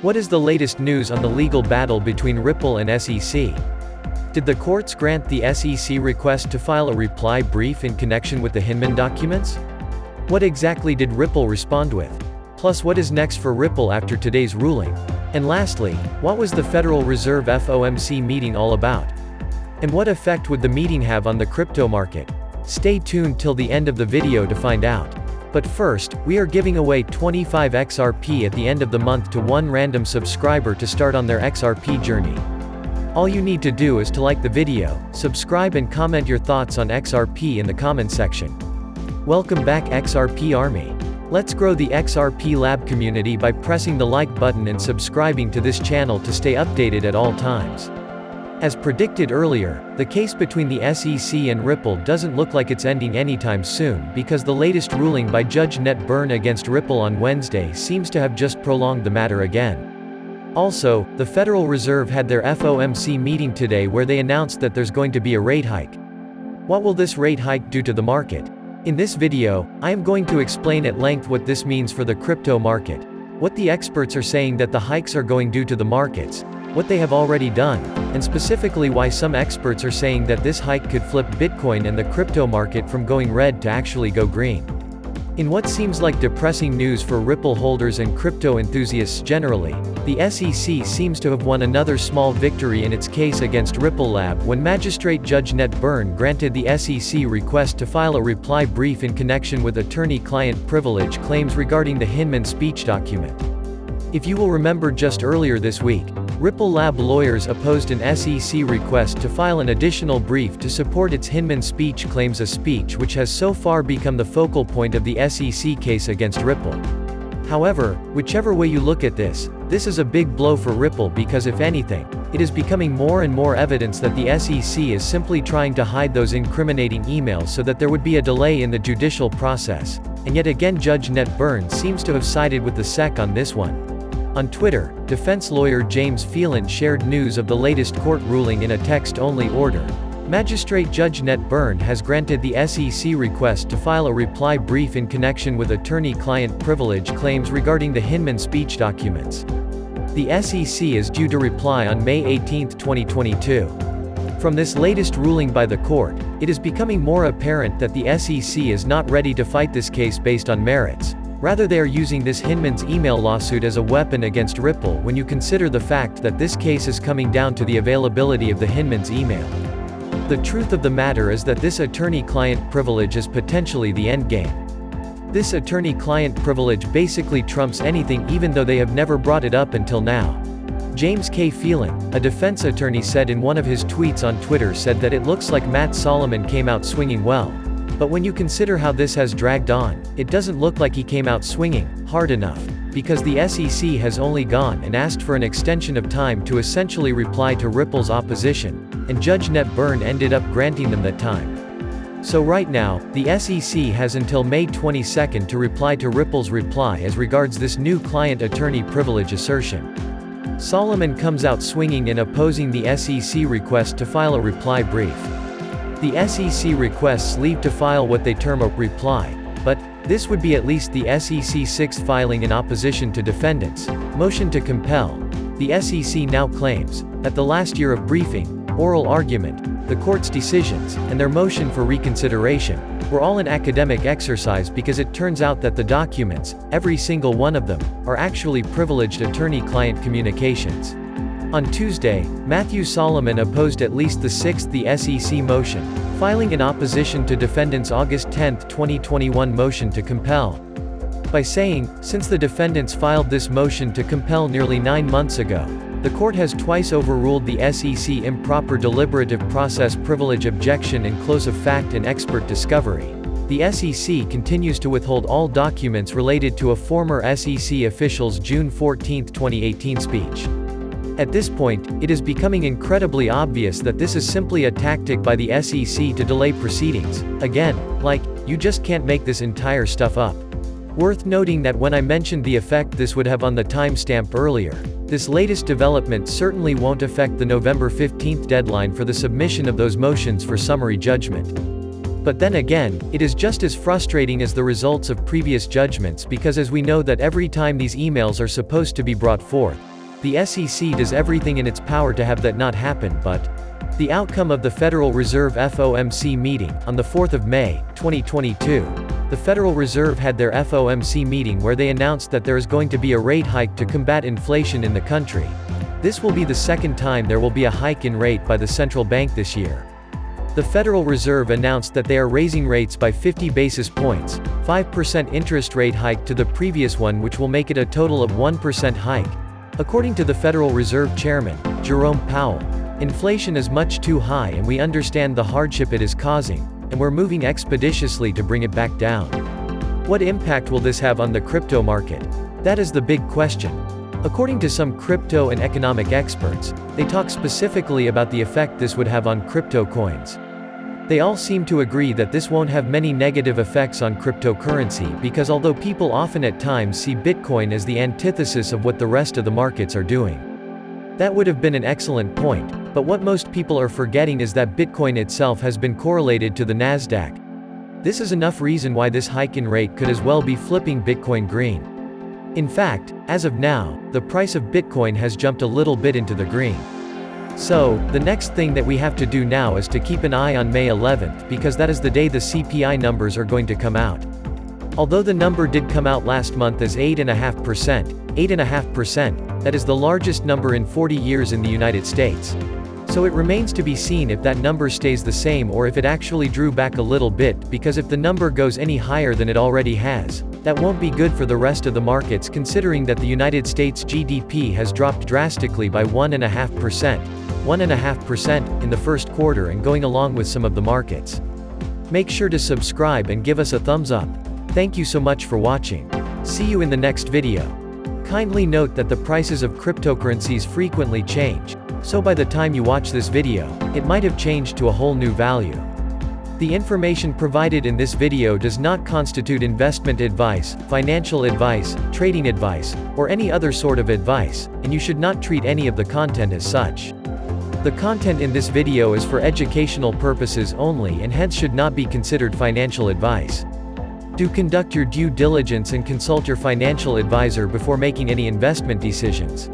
What is the latest news on the legal battle between Ripple and SEC? Did the courts grant the SEC request to file a reply brief in connection with the Hinman documents? What exactly did Ripple respond with? Plus, what is next for Ripple after today's ruling? And lastly, what was the Federal Reserve FOMC meeting all about? And what effect would the meeting have on the crypto market? Stay tuned till the end of the video to find out. But first, we are giving away 25 XRP at the end of the month to one random subscriber to start on their XRP journey. All you need to do is to like the video, subscribe and comment your thoughts on XRP in the comment section. Welcome back XRP Army. Let's grow the XRP Lab community by pressing the like button and subscribing to this channel to stay updated at all times. As predicted earlier, the case between the SEC and Ripple doesn't look like it's ending anytime soon because the latest ruling by Judge Ned Byrne against Ripple on Wednesday seems to have just prolonged the matter again. Also, the Federal Reserve had their FOMC meeting today where they announced that there's going to be a rate hike. What will this rate hike do to the market? In this video, I am going to explain at length what this means for the crypto market, what the experts are saying that the hikes are going to do to the markets, what they have already done, and specifically why some experts are saying that this hike could flip Bitcoin and the crypto market from going red to actually go green. In what seems like depressing news for Ripple holders and crypto enthusiasts generally, the SEC seems to have won another small victory in its case against Ripple Lab when Magistrate Judge Ned Byrne granted the SEC request to file a reply brief in connection with attorney-client privilege claims regarding the Hinman speech document. If you will remember, just earlier this week, Ripple Lab lawyers opposed an SEC request to file an additional brief to support its Hinman speech claims, a speech which has so far become the focal point of the SEC case against Ripple. However, whichever way you look at this is a big blow for Ripple because if anything, it is becoming more and more evidence that the SEC is simply trying to hide those incriminating emails so that there would be a delay in the judicial process. And yet again, Judge Ned Byrne seems to have sided with the SEC on this one. On Twitter, defense lawyer James Phelan shared news of the latest court ruling in a text-only order. Magistrate Judge Ned Byrne has granted the SEC request to file a reply brief in connection with attorney-client privilege claims regarding the Hinman speech documents. The SEC is due to reply on May 18, 2022. From this latest ruling by the court, it is becoming more apparent that the SEC is not ready to fight this case based on merits. Rather, they are using this Hinman's email lawsuit as a weapon against Ripple when you consider the fact that this case is coming down to the availability of the Hinman's email. The truth of the matter is that this attorney-client privilege is potentially the endgame. This attorney-client privilege basically trumps anything even though they have never brought it up until now. James K. Phelan, a defense attorney, said in one of his tweets on Twitter said that it looks like Matt Solomon came out swinging well. But when you consider how this has dragged on, it doesn't look like he came out swinging hard enough, because the SEC has only gone and asked for an extension of time to essentially reply to Ripple's opposition, and Judge Ned Byrne ended up granting them that time. So right now, the SEC has until May 22 to reply to Ripple's reply as regards this new client-attorney privilege assertion. Solomon comes out swinging in opposing the SEC request to file a reply brief. The SEC requests leave to file what they term a reply, but this would be at least the SEC's sixth filing in opposition to defendants' motion to compel. The SEC now claims that the last year of briefing, oral argument, the court's decisions, and their motion for reconsideration were all an academic exercise because it turns out that the documents, every single one of them, are actually privileged attorney-client communications. On Tuesday, Matthew Solomon opposed at least the sixth the SEC motion, filing in opposition to defendants' August 10, 2021 motion to compel. By saying, since the defendants filed this motion to compel nearly 9 months ago, the court has twice overruled the SEC improper deliberative process privilege objection and close of fact and expert discovery. The SEC continues to withhold all documents related to a former SEC official's June 14, 2018 speech. At this point, it is becoming incredibly obvious that this is simply a tactic by the SEC to delay proceedings. Again, like, you just can't make this entire stuff up. Worth noting that when I mentioned the effect this would have on the timestamp earlier, this latest development certainly won't affect the November 15 deadline for the submission of those motions for summary judgment. But then again, it is just as frustrating as the results of previous judgments because as we know that every time these emails are supposed to be brought forth, the SEC does everything in its power to have that not happen. But the outcome of the Federal Reserve FOMC meeting, on the 4th of May, 2022, the Federal Reserve had their FOMC meeting where they announced that there is going to be a rate hike to combat inflation in the country. This will be the second time there will be a hike in rate by the central bank this year. The Federal Reserve announced that they are raising rates by 50 basis points, 5% interest rate hike to the previous one, which will make it a total of 1% hike. According to the Federal Reserve Chairman, Jerome Powell, inflation is much too high and we understand the hardship it is causing, and we're moving expeditiously to bring it back down. What impact will this have on the crypto market? That is the big question. According to some crypto and economic experts, they talk specifically about the effect this would have on crypto coins. They all seem to agree that this won't have many negative effects on cryptocurrency because although people often at times see Bitcoin as the antithesis of what the rest of the markets are doing. That would have been an excellent point, but what most people are forgetting is that Bitcoin itself has been correlated to the Nasdaq. This is enough reason why this hike in rate could as well be flipping Bitcoin green. In fact, as of now, the price of Bitcoin has jumped a little bit into the green. So, the next thing that we have to do now is to keep an eye on May 11th because that is the day the CPI numbers are going to come out. Although the number did come out last month as 8.5%, that is the largest number in 40 years in the United States. So it remains to be seen if that number stays the same or if it actually drew back a little bit, because if the number goes any higher than it already has, that won't be good for the rest of the markets considering that the United States GDP has dropped drastically by 1.5% in the first quarter and going along with some of the markets. Make sure to subscribe and give us a thumbs up. Thank you so much for watching. See you in the next video. Kindly note that the prices of cryptocurrencies frequently change, so by the time you watch this video, it might have changed to a whole new value. The information provided in this video does not constitute investment advice, financial advice, trading advice, or any other sort of advice, and you should not treat any of the content as such. The content in this video is for educational purposes only and hence should not be considered financial advice. Do conduct your due diligence and consult your financial advisor before making any investment decisions.